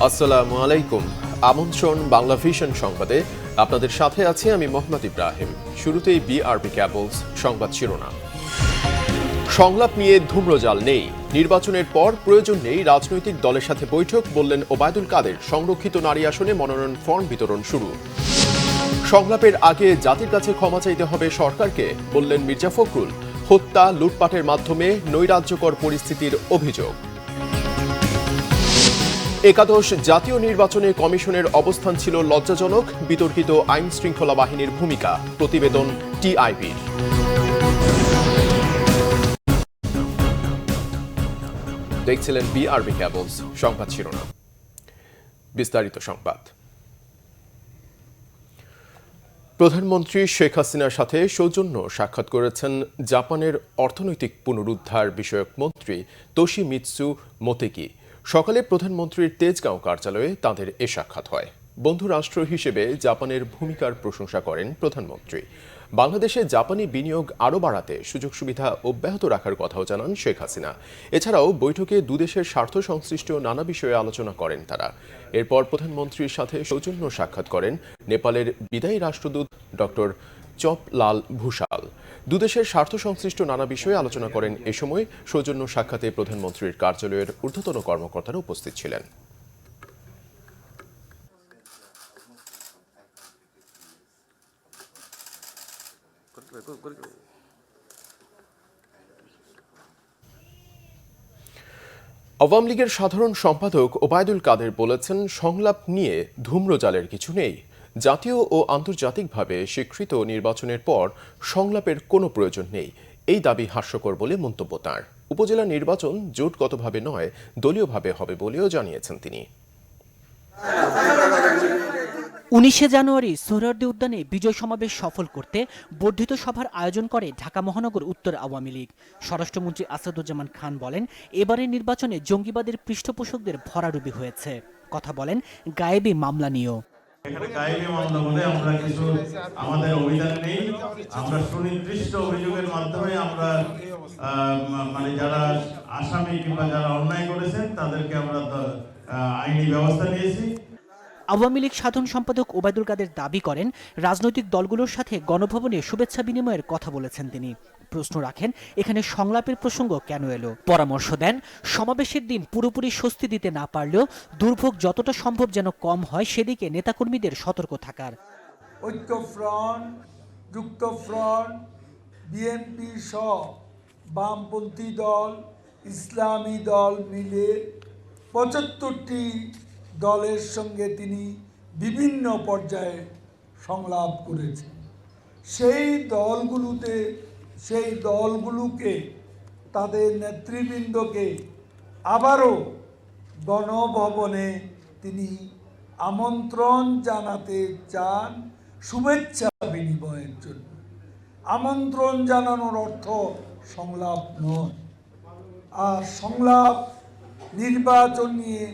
আসসালামু আলাইকুম। আমন্ত্রণ বাংলা ভিশন সংবাদে। আপনাদের সাথে আছি আমি মোহাম্মদ ইব্রাহিম। শুরুতেই বিআরবি ক্যাবলস সংবাদ শিরোনাম। সংলাপ নিয়ে ধূম্রজাল নেই, নির্বাচনের পর প্রয়োজন নেই রাজনৈতিক দলের সাথে বৈঠক, বললেন ওবায়দুল কাদের। সংরক্ষিত নারী আসনে মনোনয়ন ফর্ম বিতরণ শুরু। সংলাপের আগে জাতির কাছে ক্ষমা চাইতে হবে সরকারকে, বললেন মির্জা ফখরুল। হত্যা, লুটপাটের মাধ্যমে নৈরাজ্যকর পরিস্থিতির অভিযোগ। একাদশ জাতীয় নির্বাচনে কমিশনের অবস্থান ছিল লজ্জাজনক, বিতর্কিত আইন শৃঙ্খলা বাহিনীর ভূমিকা, প্রতিবেদন টিআইবির। দেখছিলেন বিআরবি ক্যাবলস সংবাদ শিরোনাম। বিস্তারিত সংবাদ। প্রধানমন্ত্রী শেখ হাসিনার সাথে সৌজন্য সাক্ষাৎ করেছেন জাপানের অর্থনৈতিক পুনরুদ্ধার বিষয়ক মন্ত্রী তোশিমিৎসু মোতেগি। সকালে প্রধানমন্ত্রীর তেজগাঁও কার্যালয়ে তাঁদের এ সাক্ষাৎ হয়। বন্ধু রাষ্ট্র হিসেবে জাপানের ভূমিকার প্রশংসা করেন প্রধানমন্ত্রী। বাংলাদেশে জাপানি বিনিয়োগ আরও বাড়াতে সুযোগ সুবিধা অব্যাহত রাখার কথাও জানান শেখ হাসিনা। এছাড়াও বৈঠকে দুদেশের স্বার্থ সংশ্লিষ্ট নানা বিষয়ে আলোচনা করেন তারা। এরপর প্রধানমন্ত্রীর সাথে সৌজন্য সাক্ষাৎ করেন নেপালের বিদায়ী রাষ্ট্রদূত ডক্টর চপলাল ভূষাল। দুদেশের স্বার্থ সংশ্লিষ্ট নানা বিষয়ে আলোচনা করেন। এ সময় সৌজন্য সাক্ষাতে প্রধানমন্ত্রীর কার্যালয়ের ঊর্ধ্বতন কর্মকর্তারা উপস্থিত ছিলেন। আওয়ামী লীগের সাধারণ সম্পাদক ওবায়দুল কাদের বলেছেন, সংলাপ নিয়ে ধূম্রজালের কিছু নেই। জাতীয় ও আন্তর্জাতিকভাবে স্বীকৃত নির্বাচনের পর সংলাপের কোনো প্রয়োজন নেই, এই দাবি হাস্যকর বলে মন্তব্য তাঁর। উপজেলা নির্বাচন জোটগতভাবে নয়, দলীয়ভাবে হবে বলেও জানিয়েছেন তিনি। 19 জানুয়ারি সোহরাওয়ার্দী উদ্যানে বিজয় সমাবেশ সফল করতে বর্ধিত সভার আয়োজন করে ঢাকা মহানগর উত্তর আওয়ামী লীগ। স্বরাষ্ট্রমন্ত্রী আসাদুজ্জামান খান বলেন, এবারের নির্বাচনে জঙ্গিবাদের পৃষ্ঠপোষকদের ভরাডুবি হয়েছে। কথা বলেন গায়েবী মামলা নিয়েও। এখানে গায়েবী মামলা বলে আমরা কিছু আমাদের অভিযান নেই। আমরা সুনির্দিষ্ট অভিযোগের মাধ্যমে আমরা মানে যারা আসামি কিংবা যারা অন্যায় করেছেন তাদেরকে আমরা আইনি ব্যবস্থা নিয়েছি। আওয়ামী লীগ সাধারণ সম্পাদক ওবায়দুল কাদের দাবি করেন, রাজনৈতিক দলগুলোর সাথে গণভবনে শুভেচ্ছা বিনিময়ের কথা বলেছেন তিনি। প্রশ্ন রাখেন, এখানে সংলাপের প্রসঙ্গ কেন এলো। পরামর্শ দেন, সমাবেশের দিন পুরোপুরি স্বস্তি দিতে না পারলেও দুর্ভোগ যতটা সম্ভব যেন কম হয় সেদিকে নেতাকর্মীদের সতর্ক থাকার। ঐক্যফ্রন্ট, যুক্তফ্রন্ট, বিএনপি সহ বামপন্থী দল, ইসলামী দল মিলে 75টি দলের সঙ্গে তিনি বিভিন্ন পর্যায়ে সংলাপ করেছেন। সেই দলগুলোকে তাদের নেতৃবৃন্দকে আবারও গণভবনে তিনি আমন্ত্রণ জানাতে চান শুভেচ্ছা বিনিময়ের জন্য। আমন্ত্রণ জানানোর অর্থ সংলাপ নয়। আর সংলাপ, নির্বাচন নিয়ে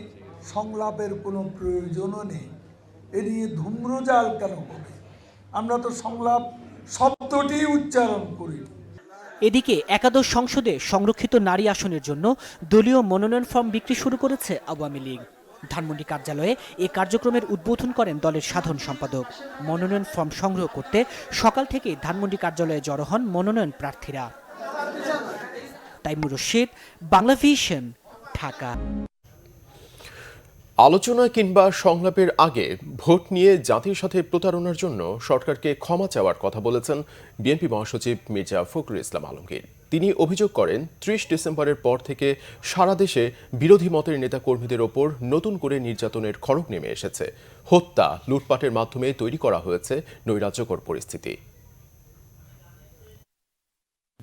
সংলাপের কোনো প্রয়োজনও নেই। এ নিয়ে ধূম্রজাল কেন হবে? আমরা তো সংলাপ শব্দটি উচ্চারণ করি। এদিকে একাদশ সংসদে সংরক্ষিত নারী আসনের জন্য দলীয় মনোনয়ন ফর্ম বিক্রি শুরু করেছে আওয়ামী লীগ। ধানমন্ডি কার্যালয়ে এ কার্যক্রমের উদ্বোধন করেন দলের সাধারণ সম্পাদক। মনোনয়ন ফর্ম সংগ্রহ করতে সকাল থেকেই ধানমন্ডি কার্যালয়ে জড়ো হন মনোনয়ন প্রার্থীরা। তাইমুর রশিদ, বাংলা ভিশন, ঢাকা। আলোচনা কিংবা সংলাপের আগে ভোট নিয়ে জাতির সাথে প্রতারণার জন্য সরকারকে ক্ষমা চাওয়ার কথা বলেছেন বিএনপি মহাসচিব মির্জা ফখরুল ইসলাম আলমগীর। তিনি অভিযোগ করেন, 30 ডিসেম্বরের পর থেকে সারা দেশে বিরোধী মতের নেতাকর্মীদের ওপর নতুন করে নির্যাতনের খড়গ নেমে এসেছে। হত্যা, লুটপাটের মাধ্যমে তৈরি করা হয়েছে নৈরাজ্যকর পরিস্থিতি।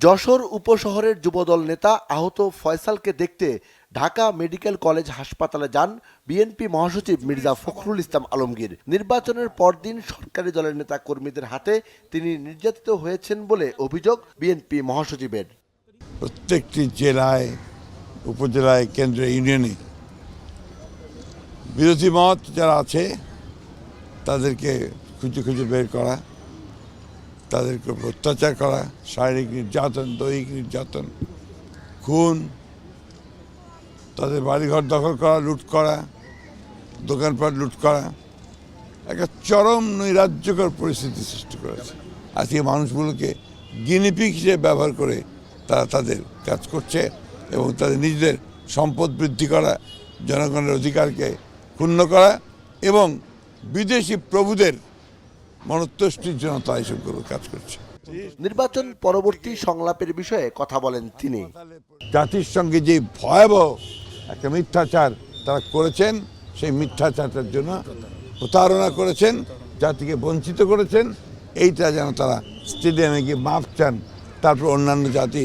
যশোর উপশহরের যুবদল নেতা আহত ফয়সালকে দেখতে ঢাকা মেডিকেল কলেজ হাসপাতালে যান বিএনপি মহাসচিব মির্জা ফখরুল ইসলাম আলমগীর। নির্বাচনের পরদিন সরকারি দলের নেতা কর্মীদের হাতে তিনি নির্যাতিত হয়েছেন বলে অভিযোগ বিএনপি মহাসচিবের। প্রত্যেকটি জেলায়, উপজেলায়, কেন্দ্রে, ইউনিয়নে বিরোধী মত যারা আছে তাদেরকে খুঁজে খুঁজে বের করা, তাদেরকে অত্যাচার করা, শারীরিক নির্যাতন, দৈহিক নির্যাতন, খুন, তাদের বাড়িঘর দখল করা, লুট করা, দোকানপাট লুট করা, একটা চরম নৈরাজ্যকর পরিস্থিতি সৃষ্টি করেছে। আজকে মানুষগুলোকে গিনিপিগ হিসেবে ব্যবহার করে তারা তাদের কাজ করছে এবং তাদের নিজেদের সম্পদ বৃদ্ধি করা, জনগণের অধিকারকে ক্ষুণ্ণ করা এবং বিদেশি প্রভুদের মনতুষ্টির জন্য তারা এসবগুলো কাজ করছে। নির্বাচন পরবর্তী সংলাপের বিষয়ে কথা বলেন তিনি। জাতির সঙ্গে যে ভয়াবহ একটা মিথ্যাচার তারা করেছেন, সেই মিথ্যাচারটার জন্য প্রতারণা করেছেন, জাতিকে বঞ্চিত করেছেন, এইটা যেন তারা স্টেডিয়ামে গিয়ে মাপ চান, তারপর অন্যান্য জাতি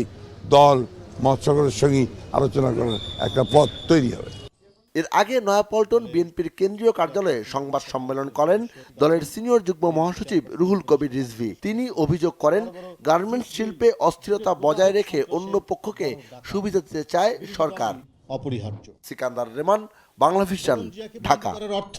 দল মত সকলের সঙ্গে আলোচনা করার একটা পথ তৈরি হবে। এর আগে নয়াপল্টন বিএনপির কেন্দ্রীয় কার্যালয়ে সংবাদ সম্মেলন করেন দলের সিনিয়র যুগ্ম মহাসচিব রুহুল কবির রিজভী। তিনি অভিযোগ করেন, গার্মেন্টস শিল্পে অস্থিরতা বজায় রেখে অন্য পক্ষকে সুবিধা দিতে চায় সরকার। অপরিহার্য। সিকান্দার রেমান, বাংলা ভিশন, ঢাকা। অর্থ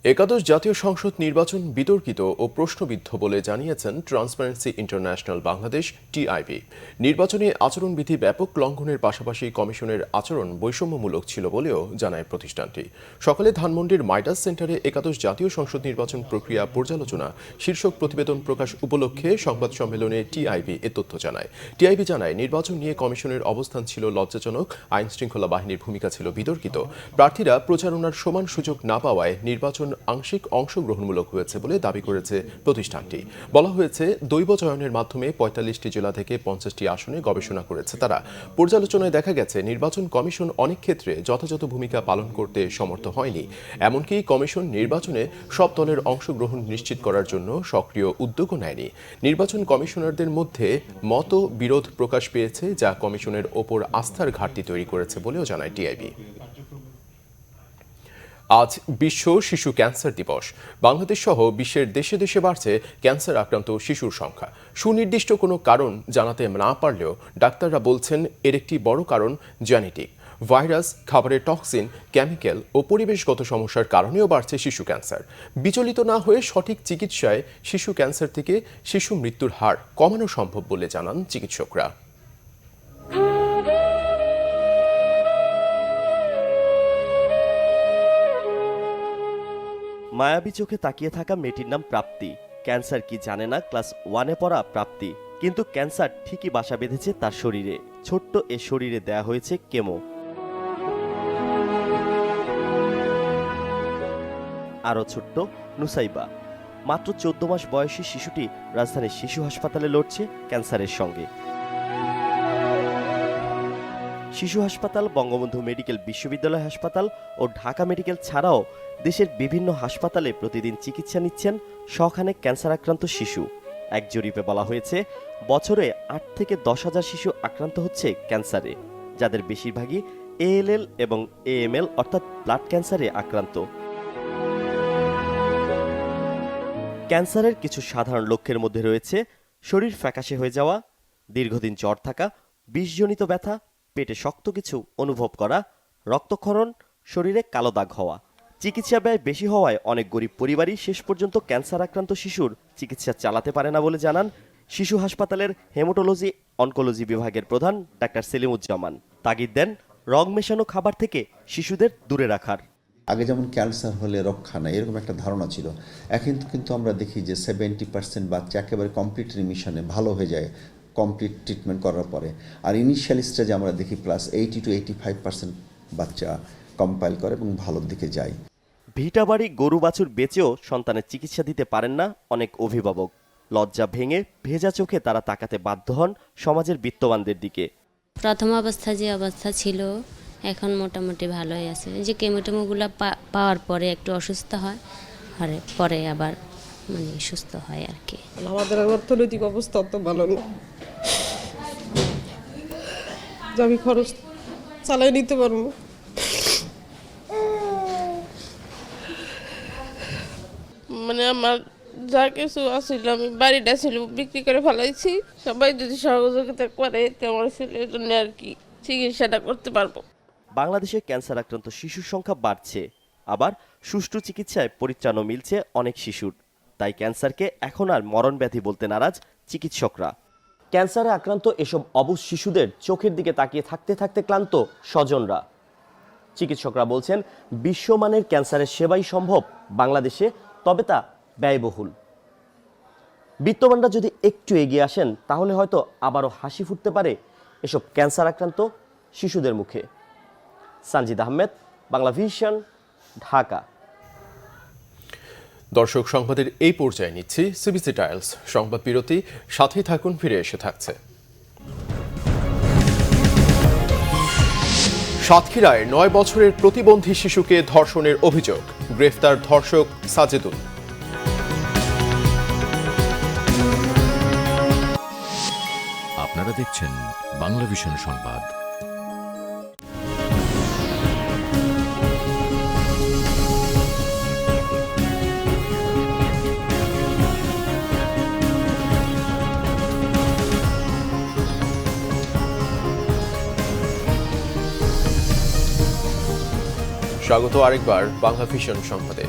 একাদশ জাতীয় সংসদ নির্বাচন বিতর্কিত ও প্রশ্নবিদ্ধ বলে জানিয়েছেন ট্রান্সপারেন্সি ইন্টারন্যাশনাল বাংলাদেশ টিআইবি। নির্বাচনী আচরণবিধি ব্যাপক লঙ্ঘনের পাশাপাশি কমিশনের আচরণ বৈষম্যমূলক ছিল বলেও জানায় প্রতিষ্ঠানটি। সকালে ধানমন্ডির মাইডাস সেন্টারে একাদশ জাতীয় সংসদ নির্বাচন প্রক্রিয়া পর্যালোচনা শীর্ষক প্রতিবেদন প্রকাশ উপলক্ষে সংবাদ সম্মেলনে টিআইবি এ তথ্য জানায়। টিআইবি জানায়, নির্বাচন নিয়ে কমিশনের অবস্থান ছিল লজ্জাজনক, আইন শৃঙ্খলা বাহিনীর ভূমিকা ছিল বিতর্কিত, প্রার্থীরা প্রচারণার সমান সুযোগ না পাওয়ায় নির্বাচন আংশিক অংশগ্রহণমূলক হয়েছে বলে দাবি করেছে প্রতিষ্ঠানটি। বলা হয়েছে, দৈব চয়নের মাধ্যমে ৪৫টি জেলা থেকে ৫০টি আসনে গবেষণা করেছে তারা। পর্যালোচনায় দেখা গেছে, নির্বাচন কমিশন অনেক ক্ষেত্রে যথাযথ ভূমিকা পালন করতে সমর্থ হয়নি। এমনকি কমিশন নির্বাচনে সব দলের অংশগ্রহণ নিশ্চিত করার জন্য সক্রিয় উদ্যোগও নেয়নি। নির্বাচন কমিশনারদের মধ্যে মত বিরোধ প্রকাশ পেয়েছে, যা কমিশনের ওপর আস্থার ঘাটতি তৈরি করেছে বলেও জানায় টিআইবি। আজ বিশ্ব শিশু ক্যান্সার দিবস। বাংলাদেশ সহ বিশ্বের দেশে দেশে বাড়ছে ক্যান্সার আক্রান্ত শিশুর সংখ্যা। সুনির্দিষ্ট কোনো কারণ জানাতে না পারলেও ডাক্তাররা বলছেন, এর একটি বড় কারণ জেনেটিক। ভাইরাস, খাবারের টক্সিন, কেমিক্যাল ও পরিবেশগত সমস্যার কারণেও বাড়ছে শিশু ক্যান্সার। বিচলিত না হয়ে সঠিক চিকিৎসায় শিশু ক্যান্সার থেকে শিশু মৃত্যুর হার কমানো সম্ভব বলে জানান চিকিৎসকরা। মায়াবী চোখে তাকিয়ে থাকা মেয়েটির নাম প্রাপ্তি। ক্যান্সার কি জানে না ক্লাস 1-এ পড়া প্রাপ্তি, কিন্তু ক্যান্সার ঠিকই বাসা বেঁধেছে তার শরীরে। ছোট্ট এ শরীরে দেয়া হয়েছে কেমো। আরও ছোট্ট নুসাইবা, মাত্র 14 মাস বয়সী শিশুটি রাজধানীর শিশু হাসপাতালে লড়ছে ক্যান্সারের সঙ্গে। শিশু হাসপাতাল, বঙ্গবন্ধু মেডিকেল বিশ্ববিদ্যালয় হাসপাতাল ও ঢাকা মেডিকেল ছাড়াও দেশের বিভিন্ন হাসপাতালে প্রতিদিন চিকিৎসা নিচ্ছেন শখানেক ক্যান্সার আক্রান্ত শিশু। এক জরিপে বলা হয়েছে, বছরে 8 থেকে 10,000 শিশু আক্রান্ত হচ্ছে ক্যান্সারে, যাদের বেশিরভাগই ALL এবং AML অর্থাৎ ব্লাড ক্যান্সারে আক্রান্ত। ক্যান্সারের কিছু সাধারণ লক্ষণের মধ্যে রয়েছে শরীর ফ্যাকাশে হয়ে যাওয়া, দীর্ঘদিন জ্বর থাকা, বিষজনিত ব্যথা, পেটে শক্ত কিছু অনুভব করা, রক্তক্ষরণ, শরীরে কালো দাগ হওয়া। চিকিৎসা ব্যয় বেশি হওয়ায় অনেক গরিব পরিবারই শেষ পর্যন্ত ক্যান্সার আক্রান্ত শিশুর চিকিৎসা চালাতে পারে না বলে জানান শিশু হাসপাতালের হেমাটোলজি অনকোলজি বিভাগের প্রধান ডাক্তার সেলিমুজ্জামান। তাগিদ দেন, রং মেশানো খাবার থেকে শিশুদের দূরে রাখার। আগে যেমন ক্যান্সার হলে রক্ষা নাই এরকম একটা ধারণা ছিল, এখন কিন্তু আমরা দেখি যে 70% বাচ্চা একেবারে কমপ্লিট রিমিশনে ভালো হয়ে যায় কমপ্লিট ট্রিটমেন্ট করার পরে। আর ইনিশিয়াল স্টেজে আমরা দেখি প্লাস 80 to 85% বাচ্চা কম্পাইল করে এবং ভালোর দিকে যায়। ভিটাবাড়ি গরু বাছুর বেচেও সন্তানের চিকিৎসা দিতে পারেন না অনেক অভিভাবক। লজ্জা ভেঙে ভেজা চোখে তারা তাকাতে বাধ্য হন সমাজের বিত্তবানদের দিকে। প্রথম অবস্থা যে অবস্থা ছিল এখন মোটামুটি ভালোই আছে। যে কেমোটেমোগুলো পাওয়ার পরে একটু অসুস্থ হয়, পরে আবার মানে সুস্থ হয় আর কি। আমাদের অর্থনৈতিক অবস্থা অত ভালো না, যে আমি খরচ চালাই নিতে পারবো। মানে আমার যা কিছু আসছিল আমি বাড়িটা ছিল বিক্রি করে ফেলাইছি। সবাই যদি সহযোগিতা করে আমার ছেলের জন্য আর কি চিকিৎসাটা করতে পারবো। বাংলাদেশে ক্যান্সার আক্রান্ত শিশুর সংখ্যা বাড়ছে, আবার সুষ্ঠু চিকিৎসায় পরিত্রাণও মিলছে অনেক শিশুর। তাই ক্যান্সারকে এখন আর মরণ ব্যাধি বলতে নারাজ চিকিৎসকরা। ক্যান্সারে আক্রান্ত এসব অবুঝ শিশুদের চোখের দিকে তাকিয়ে থাকতে থাকতে ক্লান্ত স্বজনরা। চিকিৎসকরা বলছেন বিশ্বমানের ক্যান্সারের সেবাই সম্ভব বাংলাদেশে, তবে তা ব্যয়বহুল। বিত্তবানরা যদি একটু এগিয়ে আসেন তাহলে হয়তো আবারও হাসি ফুটতে পারে এসব ক্যান্সার আক্রান্ত শিশুদের মুখে। সানজিদ আহমেদ, বাংলা ভিশন, ঢাকা। দর্শক, সংবাদের এই পর্যায়ে নিচ্ছি সিবিসি টাইলস সংবাদ বিরতি। সাথে থাকুন, ফিরে এসে থাকছে। সাতক্ষীরায় 9 বছরের প্রতিবন্ধী শিশুকে ধর্ষণের অভিযোগ, গ্রেফতার ধর্ষক সাজেদুল। আপনারা দেখছেন বাংলা ভিশন সংবাদ। স্বাগত আরেকবার বাংলা ভিশন সংবাদে।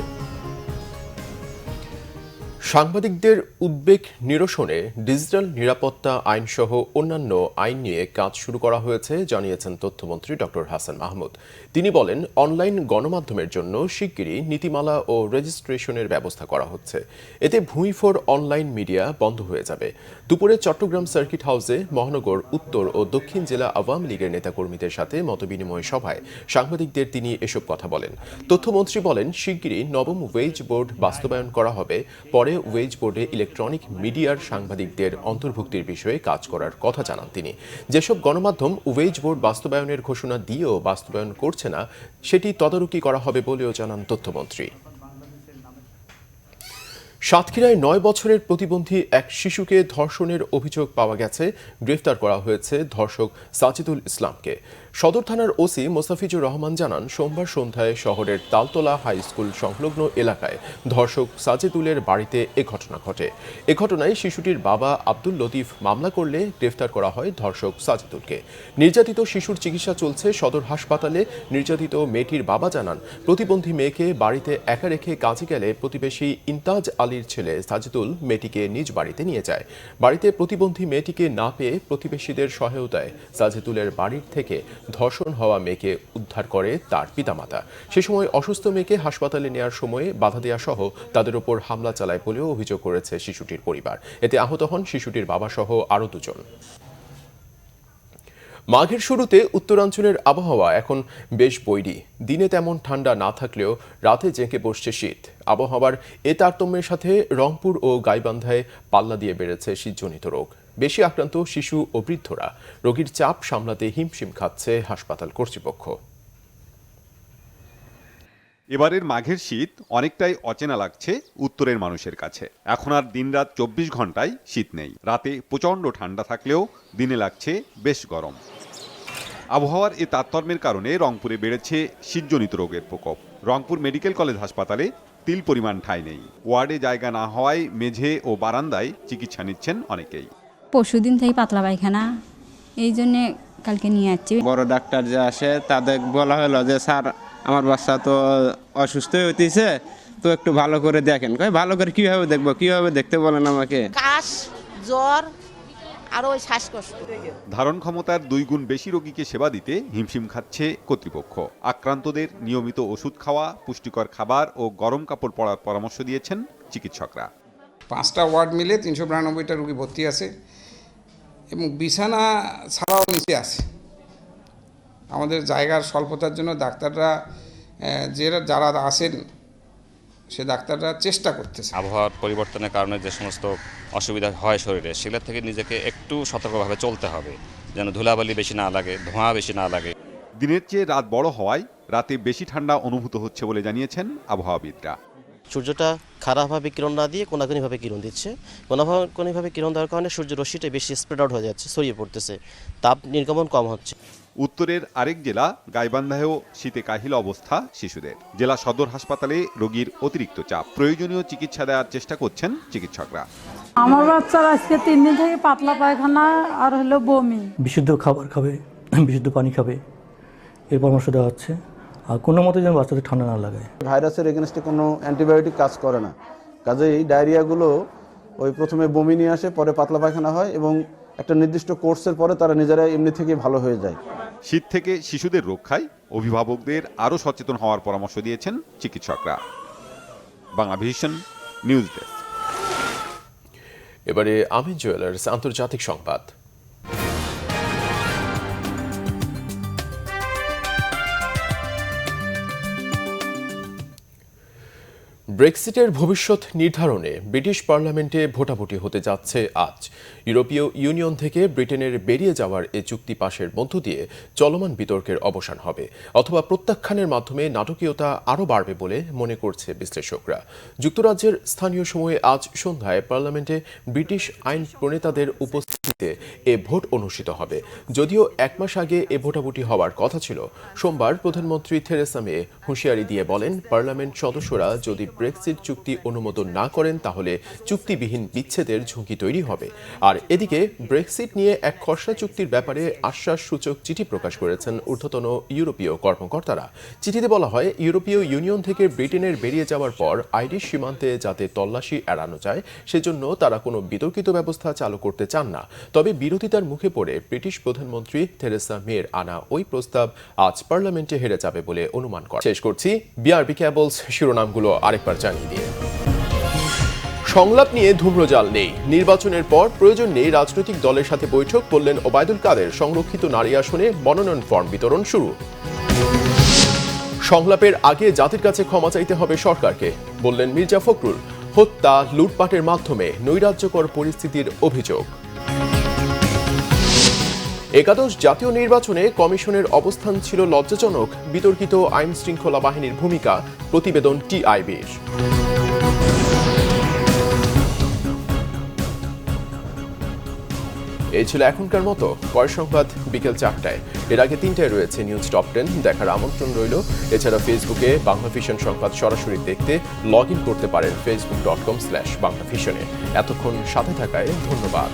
সাংবাদিকদের উদ্বেগ নিরসনে ডিজিটাল নিরাপত্তা আইনসহ অন্যান্য আইন নিয়ে কাজ শুরু করা হয়েছে জানিয়েছেন তথ্যমন্ত্রী ডক্টর হাসান মাহমুদ। তিনি বলেন, অনলাইন গণমাধ্যমের জন্য শিগগিরই নীতিমালা ও রেজিস্ট্রেশনের ব্যবস্থা করা হচ্ছে। এতে ভুঁইফোর অনলাইন মিডিয়া বন্ধ হয়ে যাবে। দুপুরে চট্টগ্রাম সার্কিট হাউসে মহানগর উত্তর ও দক্ষিণ জেলা আওয়ামী লীগের নেতাকর্মীদের সাথে মতবিনিময় সভায় সাংবাদিকদের তিনি এসব কথা বলেন। তথ্যমন্ত্রী বলেন, শিগগিরই নবম ওয়েজ বোর্ড বাস্তবায়ন করা হবে। পরে ওয়েজ বোর্ডে ইলেকট্রনিক মিডিয়ার সাংবাদিকদের অন্তর্ভুক্তির বিষয়ে কাজ করার কথা জানান তিনি। যেসব গণমাধ্যম ওয়েজ বোর্ড বাস্তবায়নের ঘোষণা দিয়েও বাস্তবায়ন করছে না, সেটি তদারকি করা হবে বলেও জানান তথ্যমন্ত্রী। সাতক্ষীরায় 9 বছরের প্রতিবন্ধী এক শিশুকে ধর্ষণের অভিযোগ পাওয়া গেছে। গ্রেফতার করা হয়েছে ধর্ষক সাজিদুল ইসলামকে। সদর থানার ওসি মোস্তাফিজুর রহমান জানান, সোমবার সন্ধ্যায় শহরের তালতলা হাই স্কুল সংলগ্ন এলাকায় ধর্ষক সাজিদুলের বাড়িতে এ ঘটনা ঘটে। এ ঘটনায় শিশুটির বাবা আব্দুল লতিফ মামলা করলে গ্রেফতার করা হয় ধর্ষক সাজিদুলকে। নির্যাতিত শিশুর চিকিৎসা চলছে সদর হাসপাতালে। নির্যাতিত মেয়েটির বাবা জানান, প্রতিবন্ধী মেয়েকে বাড়িতে একা রেখে কাজে গেলে প্রতিবেশী ইন্তাজ আলীর ছেলে সাজিদুল মেয়েটিকে নিজ বাড়িতে নিয়ে যায়। বাড়িতে প্রতিবন্ধী মেয়েটিকে না পেয়ে প্রতিবেশীদের সহায়তায় সাজিদুলের বাড়ির থেকে ধর্ষণ হওয়া মেয়েকে উদ্ধার করে তার পিতামাতা। সে সময় অসুস্থ মেয়েকে হাসপাতালে নেওয়ার সময়ে বাধা দেওয়া সহ তাদের ওপর হামলা চালায় বলেও অভিযোগ করেছে শিশুটির পরিবার। এতে আহত হন শিশুটির বাবা সহ আরও 2 জন। মাঘের শুরুতে উত্তরাঞ্চলের আবহাওয়া এখন বেশ বৈরী। দিনে তেমন ঠান্ডা না থাকলেও রাতে জেঁকে বসছে শীত। আবহাওয়ার এ তারতম্যের সাথে রংপুর ও গাইবান্ধায় পাল্লা দিয়ে বেড়েছে শীতজনিত রোগ। বেশি আক্রান্ত শিশু ও বৃদ্ধরা। রোগীর চাপ সামলাতে হিমশিম খাচ্ছে হাসপাতাল কর্তৃপক্ষ। এবারের মাঘের শীত অনেকটাই অচেনা লাগছে উত্তরের মানুষের কাছে। এখন আর দিনরাত 24 ঘন্টায় শীত নেই। রাতে প্রচণ্ড ঠান্ডা থাকলেও দিনে লাগছে বেশ গরম। আবহাওয়ার এই তারতম্যের কারণে রংপুরে বেড়েছে শীতজনিত রোগের প্রকোপ। রংপুর মেডিকেল কলেজ হাসপাতালে তিল পরিমাণ ঠাঁই নেই। ওয়ার্ডে জায়গা না হওয়ায় মেঝে ও বারান্দায় চিকিৎসা নিচ্ছেন অনেকেই। পরশুদিন থেকে পাতলা পায়খানা, এই জন্যে কালকে নিয়ে যাচ্ছি। বড় ডাক্তার যে আসে তাদের বলা হলো যে, স্যার আমার বাচ্চা তো অসুস্থ হইতেছে, তো একটু ভালো করে দেখেন। ভালো করে কিভাবে দেখবো, কিভাবে দেখতে বলেন আমাকে? কাশ, জ্বর আর ওই শ্বাসকষ্ট। ধারণ ক্ষমতার 2 গুণ বেশি রোগীকে সেবা দিতে হিমশিম খাচ্ছে কর্তৃপক্ষ। আক্রান্তদের নিয়মিত ওষুধ খাওয়া, পুষ্টিকর খাবার ও গরম কাপড় পরার পরামর্শ দিয়েছেন চিকিৎসকরা। 5টা ওয়ার্ড মিলে 392টা রোগী ভর্তি আছে এবং বিছানা ছাড়াও নিচে আছে। আমাদের জায়গার স্বল্পতার জন্য ডাক্তাররা যারা আছেন সে ডাক্তাররা চেষ্টা করতেছে। আবহাওয়ার পরিবর্তনের কারণে যে সমস্ত অসুবিধা হয় শরীরে, সেগুলো থেকে নিজেকে একটু সতর্কভাবে চলতে হবে, যেন ধুলাবালি বেশি না লাগে, ধোঁয়া বেশি না লাগে। দিনের চেয়ে রাত বড় হওয়ায় রাতে বেশি ঠান্ডা অনুভূত হচ্ছে বলে জানিয়েছেন আবহাওয়াবিদরা। সূর্যটা খারাপভাবে কিরণ না দিয়ে কোনাকুনিভাবে কিরণ দিচ্ছে। কোনাকুনিভাবে কিরণ দেওয়ার কারণে সূর্যের রশ্মিটা বেশি স্প্রেড আউট হয়ে যাচ্ছে, ছড়িয়ে পড়তেছে, তাপ নির্গমন কম হচ্ছে। উত্তরের আরেক জেলা গাইবান্ধায়ও শীতে কাহিল অবস্থা শিশুদের। জেলা সদর হাসপাতালে রোগীর অতিরিক্ত চাপ। প্রয়োজনীয় চিকিৎসা দেওয়ার চেষ্টা করছেন চিকিৎসকরা। আমার বাচ্চার আজকে 3 দিন থেকে পাতলা পায়খানা আর হলো বমি। বিশুদ্ধ খাবার খাবে, বিশুদ্ধ পানি খাবে, এর পরামর্শ দেওয়া হচ্ছে। আর কোনো মতে যেন বাচ্চাদের ঠান্ডা না লাগায়। ভাইরাসের এগেনস্টে কোনো অ্যান্টিবায়োটিক কাজ করে না, কাজেই এই ডায়রিয়াগুলো ওই প্রথমে বমি নিয়ে আসে, পরে পাতলা পায়খানা হয় এবং একটা নির্দিষ্ট কোর্সের পরে তারা নিজেরাই এমনি থেকে ভালো হয়ে যায়। শীত থেকে শিশুদের রক্ষায় অভিভাবকদের আরও সচেতন হওয়ার পরামর্শ দিয়েছেন চিকিৎসকরা। Bangla vision news desk. এবারে আমিন জুয়েলার্স আন্তর্জাতিক সংবাদ। ব্রেক্সিটের ভবিষ্যৎ নির্ধারণে ব্রিটিশ পার্লামেন্টে ভোটাভুটি হতে যাচ্ছে আজ। ইউরোপীয় ইউনিয়ন থেকে ব্রিটেনের বেরিয়ে যাওয়ার এ চুক্তি পাশের মধ্য দিয়ে চলমান বিতর্কের অবসান হবে, অথবা প্রত্যাখ্যানের মাধ্যমে নাটকীয়তা আরও বাড়বে বলে মনে করছে বিশ্লেষকরা। যুক্তরাজ্যের স্থানীয় সময়ে আজ সন্ধ্যায় পার্লামেন্টে ব্রিটিশ আইন প্রণেতাদের উপস্থিতিতে এ ভোট অনুষ্ঠিত হবে। যদিও এক মাস আগে এ ভোটাভুটি হওয়ার কথা ছিল, সোমবার প্রধানমন্ত্রী থেরেসা মে হুঁশিয়ারি দিয়ে বলেন, পার্লামেন্ট সদস্যরা যদি ব্রেক্সিট চুক্তি অনুমোদন না করেন তাহলে চুক্তিবিহীন বিচ্ছেদের ঝুঁকি তৈরি হবে। আর এদিকে ব্রেক্সিট নিয়ে এক খসড়া চুক্তির ব্যাপারে আশ্বাসসূচক চিঠি প্রকাশ করেছেন ঊর্ধ্বতন ইউরোপীয় কর্মকর্তারা। চিঠিতে বলা হয়, ইউরোপীয় ইউনিয়ন থেকে ব্রিটেনের বেরিয়ে যাওয়ার পর আইরিশ সীমান্তে যাতে তল্লাশি এড়ানো যায় সেজন্য তারা কোনো বিতর্কিত ব্যবস্থা চালু করতে চান না। তবে বিরোধিতার মুখে পড়ে ব্রিটিশ প্রধানমন্ত্রী থেরেসা মের আনা ওই প্রস্তাব আজ পার্লামেন্টে হেরে যাবে বলে অনুমান করা। শেষ করছি বিআরবি কেবলস শিরোনামগুলো আরেকবার জানিয়ে দিয়ে। সংলাপ নিয়ে ধূম্রজাল নেই, নির্বাচনের পর প্রয়োজন নেই রাজনৈতিক দলের সাথে বৈঠক, বললেন ওবায়দুল কাদের। সংরক্ষিত নারী আসনে মনোনয়ন ফর্ম বিতরণ শুরু। সংলাপের আগে জাতির কাছে ক্ষমা চাইতে হবে সরকারকে, বললেন মির্জা ফখরুল। হত্যা, লুটপাটের মাধ্যমে নৈরাজ্যকর পরিস্থিতির অভিযোগ। একাদশ জাতীয় নির্বাচনে কমিশনের অবস্থান ছিল লজ্জাজনক, বিতর্কিত আইন শৃঙ্খলা বাহিনীর ভূমিকা, প্রতিবেদন টিআইবির। এই ছিল এখনকার মতো। পরের সংবাদ বিকেল 4টায়। এর আগে 3টায় রয়েছে নিউজ টপ 10, দেখার আমন্ত্রণ রইল। এছাড়া ফেসবুকে বাংলা ভিশন সংবাদ সরাসরি দেখতে লগ ইন করতে পারেন facebook.com/বাংলাভিশনে। এতক্ষণ সাথে থাকায় ধন্যবাদ।